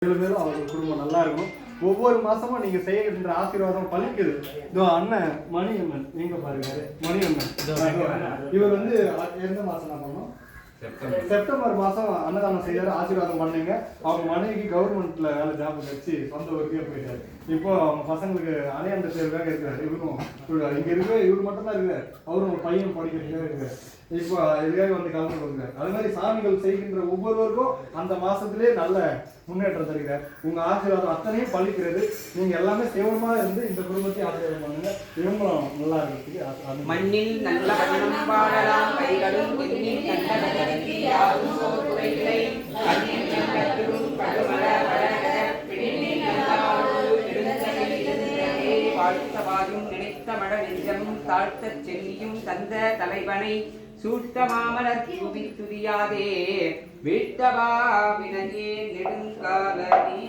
பேரும் அவங்க குடும்பம் நல்லா இருக்கணும். ஒவ்வொரு மாசமும் நீங்க செய்கின்ற ஆசீர்வாதம் பலிக்குது. இதோ அண்ணன் மணியம்மன் நீங்க பாருங்க, மணியம்மன் இவர் வந்து எந்த மாசம் நான் பண்ணோம், செப்டம்பர் மாசம் அன்னதானம் செய்தாரு, ஆசீர்வாதம் பண்ணீங்க. அவங்க மனைவிக்கு கவர்மெண்ட்ல வேலை ஜாப் வச்சு சொந்த ஊருக்கே போயிட்டாரு. இப்போ அவங்க பசங்களுக்கு அணையாண்ட சேர்க்காக இருக்காரு. இவரும் இங்க இருக்க இவர் மட்டும் தான் இருக்காரு. அவரும் பையன் படிக்கிறதுக்காக இருக்காரு. இப்போ இதுக்காக வந்து கலந்து கொடுக்குறாரு. அது மாதிரி சாமிகள் செய்கின்ற ஒவ்வொருவருக்கும் அந்த மாசத்திலே நல்ல முன்னேற்றம் தருகிறார். உங்க ஆசீர்வாதம் அத்தனையும் பழிக்கிறது. நீங்க எல்லாமே சிவமா இருந்து இந்த குடும்பத்தையும் ஆசீர்வாதம் பண்ணுங்க. இவங்களும் நல்லா இருக்கிறதுக்கு மண்ணில் நல்ல வண்ணம் வாழலாம் கைகளும் எண்ணில் கண்டனதற்கு யாரும் சோர்வுரைகளை கண்ணில் கட்டுரும் கடுமல வளர பிடினில் நல்லாரோடு நெடுந்தே வாழ்த்தவாயும் நினைத்த மட நெஞ்சமும் தாழ்த்தச் செல்லியும் தந்த தலைவனை சூட்ட மாமலர் தூவி துதியாதே வீழ்த்தவா வினையே நெடுங்காலனே.